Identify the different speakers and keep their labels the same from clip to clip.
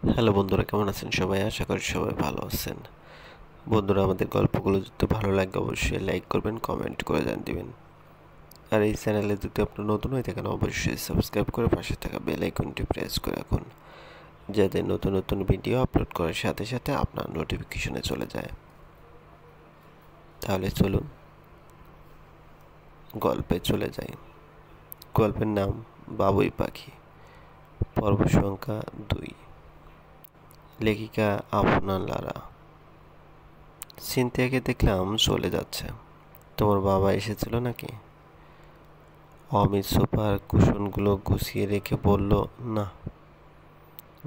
Speaker 1: Hello বন্ধুরা, কেমন আছেন সবাই? আশা করি সবাই ভালো আছেন। বন্ধুরা, আমাদের গল্পগুলো যদি ভালো লাগে অবশ্যই লাইক করবেন, কমেন্ট করে জানিয়ে দিবেন। আর এই চ্যানেলে যদি আপনি নতুন হয়ে থাকেন অবশ্যই সাবস্ক্রাইব করে পাশে থাকা বেল আইকনটি প্রেস করে রাখুন, যাতে নতুন নতুন ভিডিও আপলোড করার সাথে সাথে আপনার নোটিফিকেশনে চলে যায়। তাহলে চলুন গল্পে চলে যাই। গল্পের নাম বাবুই পাখি, পর্ব সংখ্যা 2। লেখিকা আফনান লারা। সিনথিয়াকে দেখলাম চলে যাচ্ছে। তোমার বাবা এসেছিল নাকি? অমিত সোফার কুশনগুলো গুছিয়ে রেখে বলল, না,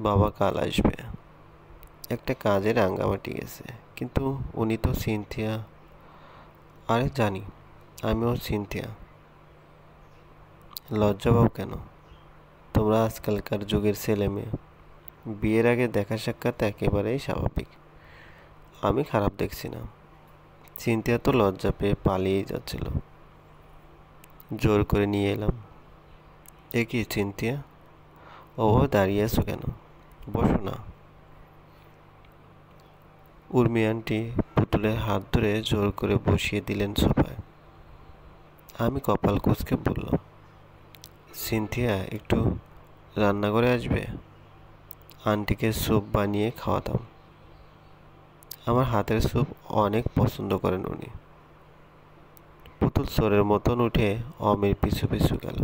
Speaker 1: বাবা কাল আসবে। একটা কাজে রাঙ্গামাটি গেছে। কিন্তু উনি তো সিনথিয়া। আরে জানি, আমিও সিনথিয়া। লজ্জা পাও কেন? তোমরা আজকালকার যুগের ছেলে মেয়ে, বিয়ের আগে দেখা সাক্ষাৎ একেবারেই স্বাভাবিক। আমি খারাপ দেখছি না। সিনথিয়া তো লজ্জা পেয়ে পালিয়েই যাচ্ছিল, জোর করে নিয়ে এলাম। এ কি সিনথিয়া, ওভাবে দাঁড়িয়ে আছো কেন? বসো না। উর্মি আন্টি পুতুলের হাত ধরে জোর করে বসিয়ে দিলেন সোফায়। আমি কপাল কুঁচকে বললাম, সিনথিয়া, একটু রান্নাঘরে আসবে? আন্টিকে স্যুপ বানিয়ে খাওয়াতাম। আমার হাতের স্যুপ অনেক পছন্দ করেন উনি। পুতুল চোরের মতন উঠে অমির পিছু পিছু গেল।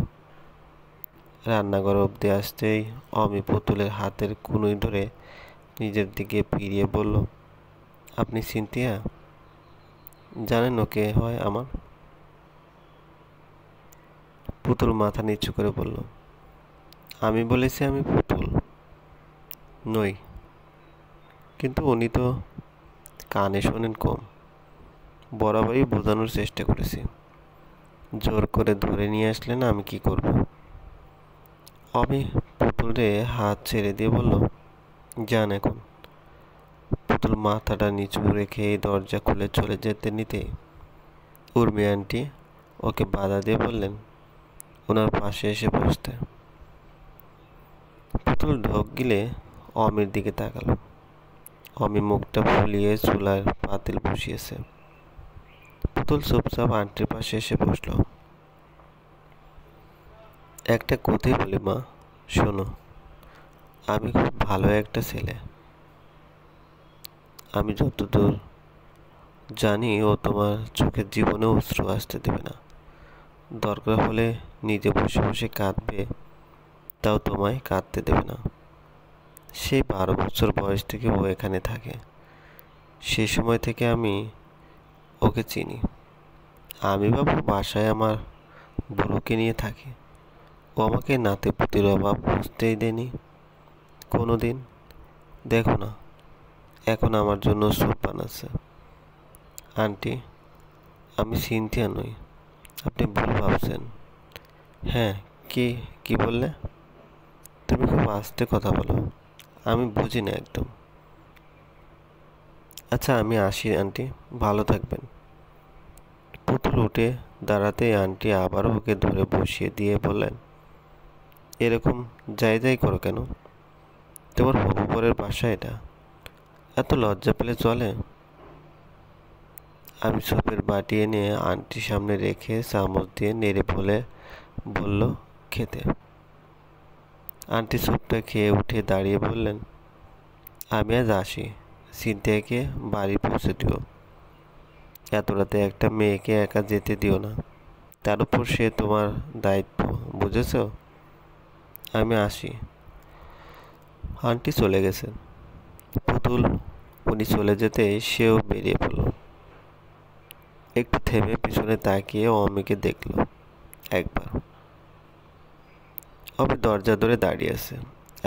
Speaker 1: রান্নাঘর অবধি আসতেই অমি পুতুলের হাতের কনুই ধরে নিজের দিকে ফিরিয়ে বলল, আপনি সিনথিয়া? জানেন ও কে হয় আমার? পুতুল মাথা নিচু করে বলল, আমি বলেছি আমি পুতুল নই। কিন্তু উনি তো কানে শোনেন কম। বরাবরই বোঝানোর চেষ্টা করেছি। জোর করে ধরে নিয়ে আসলেন, আমি কি করব? অমি পুতুলে হাত ছেড়ে দিয়ে বলল, যান এখন। পুতুল মাথাটা নিচু রেখে দরজা খুলে চলে যেতে নিতে উর্মি আন্টি ওকে বাধা দিয়ে বললেন, ওনার পাশে এসে বসতে। পুতুল ঢোক গিলে অমির দিকে তাকালো। অমি মুখটা ফুলিয়ে চুলার পাতিল বসিয়েছে। পুতুল চুপচাপ আন্টির পাশে এসে বসলো। একটা কথাই বলি মা, শোনো, আমি খুব ভালো একটা ছেলে। আমি যতদূর জানি ও তোমার চোখের জীবনে অশ্রু আসতে দেবে না। দরকার হলে নিজে বসে বসে কাঁদবে, তাও তোমায় কাঁদতে দেবে না। সেই 12 বছর বয়স থেকে ও এখানে থাকে। সেই সময় থেকে আমি ওকে চিনি। আমি বাবু বাসায় আমার বুড়োকে নিয়ে থাকি। ও আমাকে নাতি পুতির অভাব বুঝতেই দেয়নি কোনো দিন। দেখো না, এখন আমার জন্য স্যুপ বানাচ্ছে। আন্টি, আমি সিনথিয়া নই, আপনি ভুল ভাবছেন। হ্যাঁ, কি কি বললে? তুমি খুব আস্তে কথা বলো, আমি বুঝি না একদম। আচ্ছা, আমি আসি আন্টি, ভালো থাকবেন। পুতুল উঠে দাঁড়াতেই আন্টি আবারও ওকে ধরে বসিয়ে দিয়ে বললেন, এরকম যাই যাই করো কেন? তোমার হবু বরের বাসা এটা, এত লজ্জা পেলে চলে? আমি সুপের বাটি এনে আন্টির সামনে রেখে চামচ দিয়ে নেড়ে বলল, খেতে। আন্টি স্যুপটা খেয়ে উঠে দাঁড়িয়ে বললেন, আমি আজ আসি, সিনথিয়াকে বাড়ি পৌঁছে দিও। এত রাতে একটা মেয়েকে একা যেতে দিও না। তার উপর সে তোমার দায়িত্ব, বুঝেছ? আমি আসি। আন্টি চলে গেছেন। পুতুল উনি চলে যেতে সেও বেরিয়ে পড়ল। একটু থেমে পিছনে তাকিয়ে অমিকে দেখল একবার। অমি দরজা ধরে দাঁড়িয়ে আছে,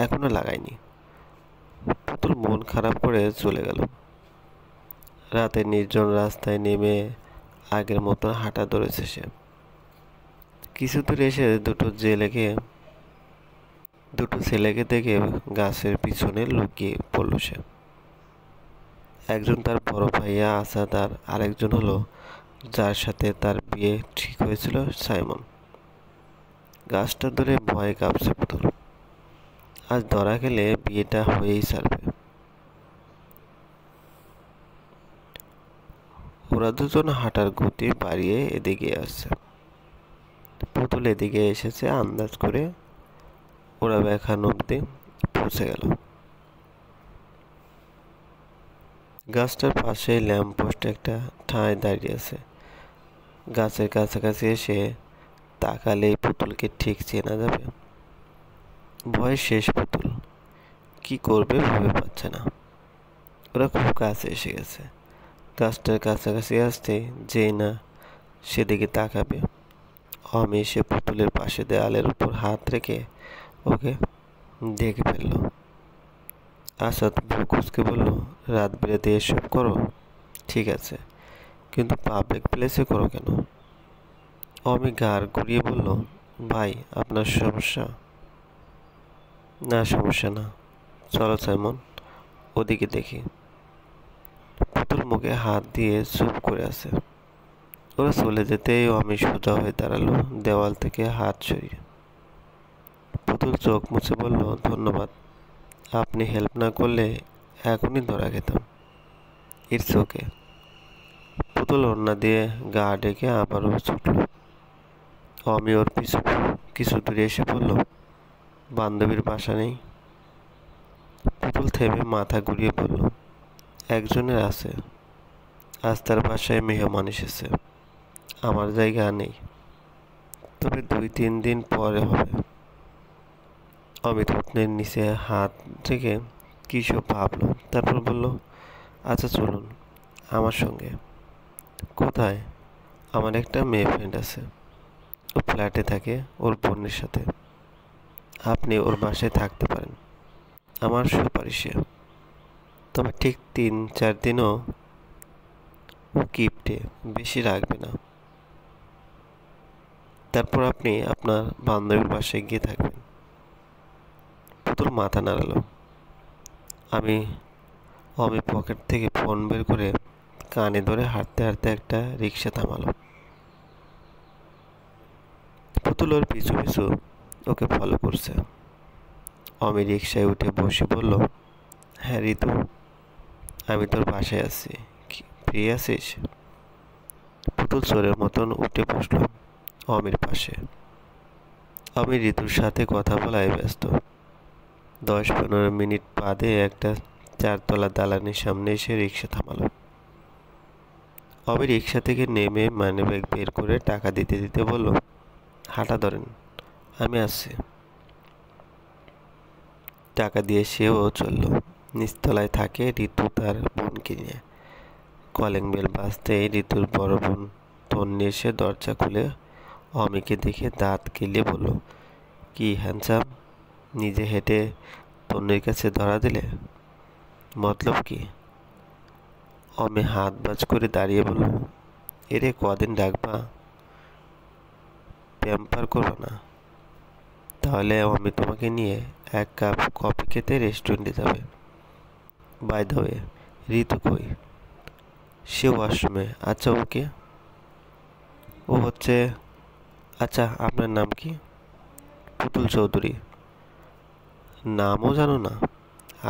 Speaker 1: এখনো লাগায়নি। পুতুল মন খারাপ করে চলে গেল। রাতে নির্জন রাস্তায় নেমে আগের মতো হাঁটা ধরেছে সে। কিছু দূর এসে দুটো ছেলেকে দেখে গাছের পিছনে লুকিয়ে পড়ল সে। একজন তার বড় ভাইয়া আসাদ, আর আরেকজন হলো যার সাথে তার বিয়ে ঠিক হয়েছিল, সাইমন। গাছটা ধরে ভয়ে কাঁপছে পুতুল। আজ ধরা গেলে বিয়েটা হয়েই ছাড়বে। ওরা দুজন হাঁটার গতি বাড়িয়ে এদিকে আসছে। পুতুল এদিকে এসেছে আন্দাজ করে। ওরা এখন অব্দি পৌঁছে গেল। গাছটার পাশে ল্যাম্প পোস্টে একটা ঠাঁই দাঁড়িয়ে আছে। গাছের কাছাকাছি এসে তাকালেই পুতুলকে ঠিক চেনা যাবে। ভয় শেষ পুতুল কি করবে ভেবে পাচ্ছে না। ওরা খুব কাছে এসে গেছে। গাছটার কাছাকাছি আসতে যেই না সেদিকে তাকাবে, অমি এসে পুতুলের পাশে দেয়ালের উপর হাত রেখে ওকে দেখে ফেলল। আসাদ ভ্রুকুচকে বলল, রাত বিরাতে এসব করো? ঠিক আছে, কিন্তু পাবলিক প্লেসে করো কেন? অমি ঘাড় ঘুরিয়ে বলল, ভাই আপনার সমস্যা? না, সমস্যা না। চলো সাইমন, ওদিকে দেখি। পুতুল মুখে হাত দিয়ে চুপ করে আছে। ওরা চলে যেতেই অমি সোজা হয়ে দাঁড়ালো দেওয়াল থেকে হাত সরিয়ে। পুতুল চোখ মুছে বলল, ধন্যবাদ। আপনি হেল্প না করলে এখনই ধরা খেতাম। It's okay. পুতুল ওড়না দিয়ে গা ডেকে আবারও ছুটল। অমি ওর পিছু কিছু দূরে এসে বলল, বান্ধবীর বাসা নেই? পুতুল থেমে মাথা ঘুরিয়ে বলল, একজনের আছে। আজ তার বাসায় মেহমান এসেছে। আমার জায়গা নেই, তবে 2-3 দিন পরে হবে। অমিত রত্নের নিচে হাত রেখে কি সব ভাবলো, তারপর বলল, আচ্ছা চলুন আমার সঙ্গে। কোথায়? আমার একটা মেয়ে ফ্রেন্ড আছে, ও ফ্ল্যাটে থাকে ওর বোনের সাথে। আপনি ওর বাসায় থাকতে পারেন আমার সুপারিশে। তবে ঠিক 3-4 দিনও ও কিপটে, বেশি রাখবে না। তারপর আপনি আপনার বান্ধবীর বাসায় গিয়ে থাকবেন। পুতুল মাথা নাড়ালো। আমি অমি পকেট থেকে ফোন বের করে কানে ধরে হাঁটতে হাঁটতে একটা রিক্সা থামালো। পুতুল ওর পিছু পিছু ওকে ফলো করছে। অমি রিক্সায় উঠে বসে বলল, হ্যাঁ ঋতু, আমি তোর বাসায় আছি, ফ্রি আছিস? পুতুল চোরের মতন উঠে বসলো অমির পাশে। আমি ঋতুর সাথে কথা বলায় ব্যস্ত। 10-15 মিনিট বাদে একটা 4তলা দালানের সামনে এসে রিক্সা থামালো। অমি রিক্সা থেকে নেমে মানিব্যাগ বের করে টাকা দিতে দিতে বলল, হাঁটা ধরেন, আমি আসছি। টাকা দিয়ে সেও চলল। নিচতলায় থাকে ঋতু তার বোনকে নিয়ে। কলিং বেল বাজতেই ঋতুর বড় বোন তন্নি এসে দরজা খুলে অমিকে দেখে দাঁত কিলিয়ে বলল, কি হ্যান্ডসাম, নিজে হেঁটে তন্নির কাছে ধরা দিলে? মতলব কি? অমি হাত বাজ করে দাঁড়িয়ে বলল, এরে কদিন ডাকবা, প্যাম্পার করবা না? তাহলে আমি তোমাকে নিয়ে 1 কাপ কফি খেতে রেস্টুরেন্টে যাবে। বাই দ্য ওয়ে, ঋতু কই? সে ওয়াশরুমে। আচ্ছা ওকে, ও হচ্ছে, আচ্ছা আপনার নাম কি? পুতুল চৌধুরী। নামও জানো না?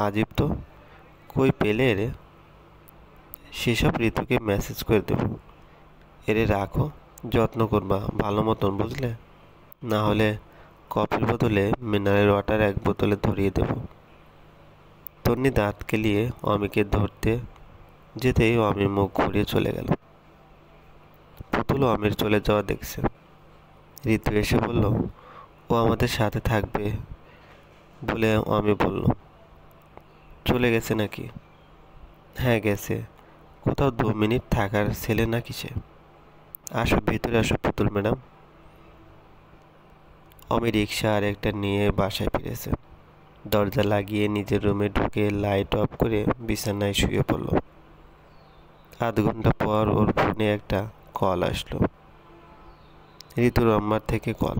Speaker 1: আজীব তো, কই পেলে এরে? সেসব ঋতুকে মেসেজ করে দেবো। এরে রাখো, যত্ন করবা ভালো মতন, বুঝলে? না হলে কফির বদলে মিনারেল ওয়াটার 1 বোতলে ধরিয়ে দেব। তন্নি দাঁত কেলিয়ে অমিকে ধরতে যেতেই অমি মুখ ঘুরিয়ে চলে গেল। পুতুল অমির চলে যাওয়া দেখছে। ঋতু এসে বলল, ও আমাদের সাথে থাকবে বলে অমি বলল, চলে গেছে নাকি? হ্যাঁ গেছে, কোথাও 2 মিনিট থাকার ছেলে নাকি সে। আসো ভিতরে আসো পুতুল ম্যাডাম। অমি রিক্সা আর একটা নিয়ে বাসায় ফিরেছে। দরজা লাগিয়ে নিজের রুমে ঢুকে লাইট অফ করে বিছানায় শুয়ে পড়ল। আধ ঘন্টা পর ওর ফোনে একটা কল আসলো। ঋতুর আম্মার থেকে কল।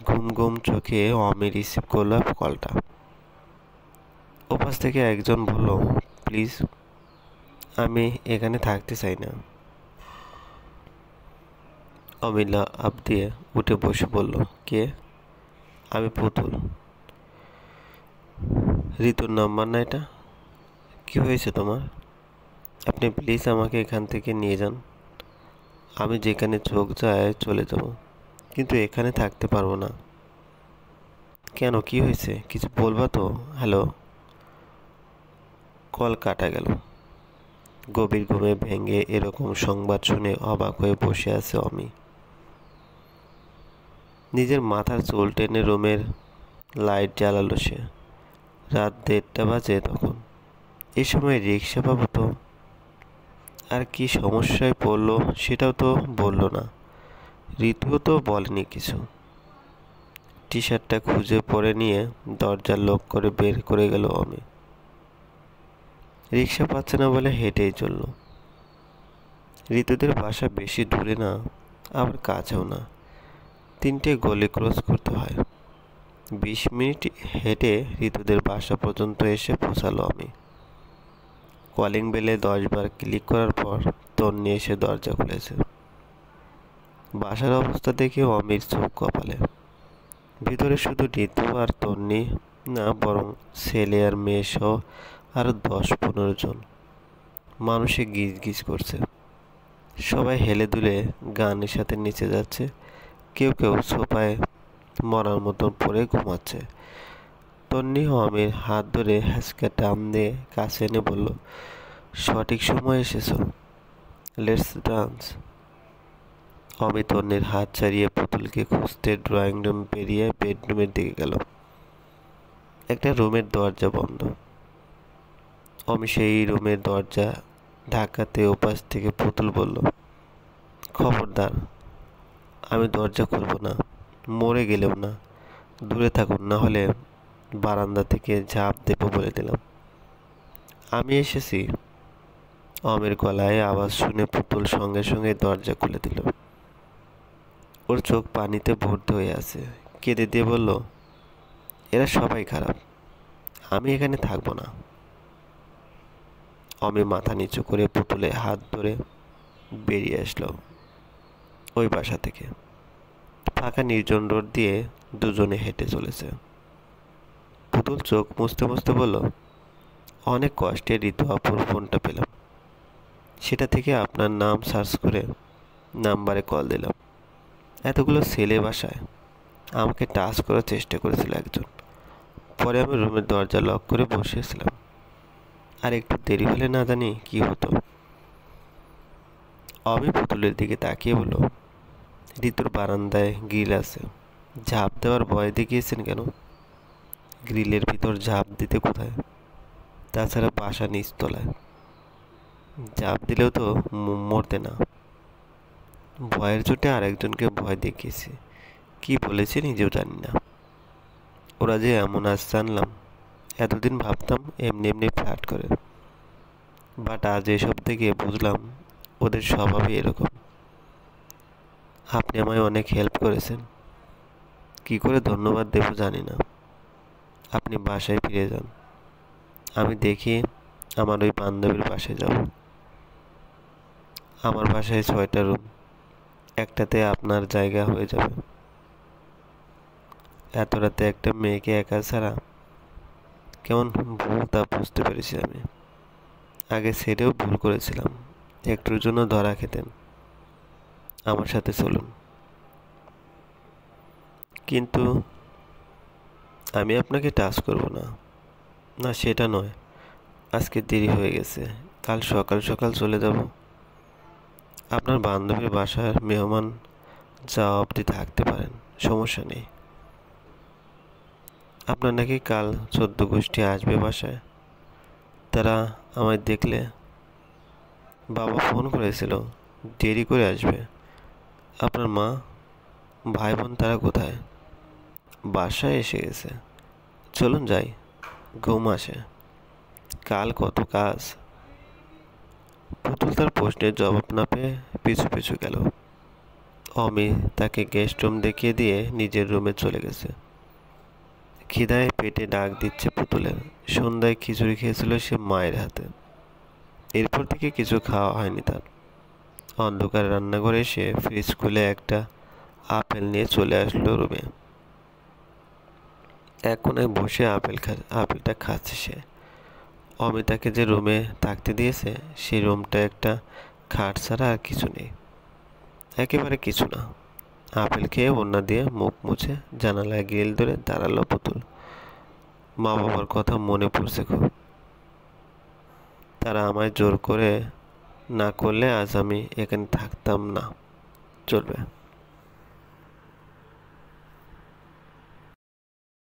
Speaker 1: ঘুম ঘুম চোখে অমি রিসিভ করলো কলটা। ওপাশ থেকে একজন বলল, প্লিজ, আমি এখানে থাকতে চাই না। অমিলা আপ দিয়ে উঠে বসে বলল, কে? আমি পুতুল। ঋতুর নাম্বার না এটা? কি হয়েছে তোমার? আপনি প্লিজ আমাকে এখান থেকে নিয়ে যান। আমি যেখানে চোখ যায় চলে যাব, কিন্তু এখানে থাকতে পারবো না। কেন, কি হয়েছে? কিছু বলবা তো? হ্যালো। কল কাটা গেল। গভীর ঘুমে ভেঙে এরকম সংবাদ শুনে অবাক হয়ে বসে আছে অমি। নিজের মাথার চুল টেনে রুমের লাইট জ্বালালো সে। রাত 1:30 বাজে তখন। এই সময় রিক্সা পাবো তো? আর কি সমস্যায় পড়লো সেটাও তো বললো না। ঋতুও তো বলেনি কিছু। টি শার্টটা খুঁজে পরে নিয়ে দরজা লক করে বের করে গেল অমি। রিক্সা পাচ্ছে না বলে হেঁটেই চলল। ঋতুদের বাসা বেশি দূরে না, আবার কাছেও না। 3টে গলি ক্রস করতে হয়। 20 মিনিট হেঁটে ঋতুদের বাসা পর্যন্ত এসে পৌঁছালো আমি। কলিং বেলে 10 বার ক্লিক করার পর তন্নি এসে দরজা খুলেছে। বাসার অবস্থা দেখে অমির চোখ কপালে। ভিতরে শুধু ঋতু আর তন্নি না, বরং ছেলে আর মেয়ে সহ আরো 10-15 জন। মানুষে গিজ গিজ করছে। সবাই হেলে দুলে গানের সাথে নিচে যাচ্ছে। কেউ কেউ সোফায় মরার মতন পড়ে ঘুমাচ্ছে। তন্নি অমির হাত ধরে হ্যাঁচকা টান দিয়ে কাছে এনে বলল, সঠিক সময় এসেছো, লেটস ডান্স। অমি তন্নির হাত ছাড়িয়ে পুতুলকে খুঁজতে ড্রয়িং রুম পেরিয়ে বেডরুমের দিকে গেল। একটা রুমের দরজা বন্ধ। অমি সেই রুমের দরজা ধাক্কাতে ওপাশ থেকে পুতুল বলল, খবরদার, আমি দরজা খুলব না, মরে গেলেও না। দূরে থাকুন, না হলে বারান্দা থেকে ঝাঁপ দেবো বলে দিলাম। আমি এসেছি। অমির গলায় আওয়াজ শুনে পুতুল সঙ্গে সঙ্গে দরজা খুলে দিল। ওর চোখ পানিতে ভর্তি হয়ে আছে। কেঁদে দিয়ে বলল, এরা সবাই খারাপ, আমি এখানে থাকবো না। অমি মাথা নিচু করে পুতুলে হাত ধরে বেরিয়ে আসলো ওই বাসা থেকে। ফাঁকা নির্জন রোড দিয়ে দুজনে হেঁটে চলেছে। পুতুল চোখ মুছতে মুছতে বলল, অনেক কষ্টে ঋতু আপুর ফোনটা পেলাম। সেটা থেকে আপনার নাম সার্চ করে নাম্বারে কল দিলাম। এতগুলো ছেলে বাসায় আমাকে টাচ করার চেষ্টা করেছিল একজন। পরে আমি রুমের দরজা লক করে বসেছিলাম। আর একটু দেরি হলে না জানি কি হতো। অমি পুতুলের দিকে তাকিয়ে বলল, ঋতুর বারান্দায় গ্রিল আছে, ঝাঁপ দেওয়ার ভয় দেখিয়েছেন কেন? গ্রিলের ভিতর ঝাঁপ দিতে কোথায়? তাছাড়া বাসা নিচতলায়, ঝাঁপ দিলেও তো মরতে না। ভয়ের চোটে আরেকজনকে ভয় দেখিয়েছি, কি বলেছে নিজেও জানি না। ওরা যে এমন আজ জানলাম। এতদিন ভাবতাম এমনি এমনি ফ্ল্যাট করে, বাট আজ এসব থেকে বুঝলাম ওদের স্বভাবই এরকম। আপনি আমায় অনেক হেল্প করেছেন, কি করে ধন্যবাদ দেব জানি না। আপনি বাসায় ফিরে যান, আমি দেখি আমার ওই বান্ধবীর বাসায় যাব। আমার বাসায় 6টা রুম, একটাতে আপনার জায়গা হয়ে যাবে। এত রাতে একটা মেয়েকে একা ছাড়া কেমন ভুল তা বুঝতে পেরেছি আমি। আগে ছেড়েও ভুল করেছিলাম, একটুর জন্য ধরা খেতেন। আমার সাথে চলুন। কিন্তু আমি আপনাকে টাচ করব না। না, সেটা নয়, আজকে দেরি হয়ে গেছে, কাল সকাল সকাল চলে যাব। আপনার বান্ধবীর বাসার মেহমান যাওয়া অবধি থাকতে পারেন, সমস্যা নেই। আপনার নাকি কাল 14 গোষ্ঠী আসবে বাসায়। তারা আমায় দেখলে, বাবা ফোন করেছিল দেরি করে আসবে। আপনার মা, ভাই বোন তারা কোথায়? বাসায় এসে গেছে। চলুন যাই, ঘুম আসে, কাল কত কাজ। পুতুল তার প্রশ্নের জবাব না পেয়ে পিছু পিছু গেল। অমি তাকে গেস্ট রুম দেখিয়ে দিয়ে নিজের রুমে চলে গেছে। খিদায় পেটে ডাক দিচ্ছে পুতুলের। সন্ধ্যায় খিচুড়ি খেয়েছিল সে মায়ের হাতে। এরপর থেকে কিছু খাওয়া হয়নি তার। অন্ধকার রান্নাঘরে এসে ফ্রিজ খুলে একটা আপেল নিয়ে চলে আসলো রুমে। এক কোনায় বসে আপেলটা খাচ্ছে সে। অমিতাকে যে রুমে থাকতে দিয়েছে সেই রুমটা একটা খাট ছাড়া আর কিছু নেই, একেবারে কিছু না। আপেল খেয়ে ওড়না দিয়ে মুখ মুছে জানালায় গ্রিল ধরে দাঁড়ালো পুতুল। মা বাবার কথা মনে পড়ছে খুব। তারা আমায় জোর করে না করলে আজ আমি এখানে থাকতাম না। চলবে।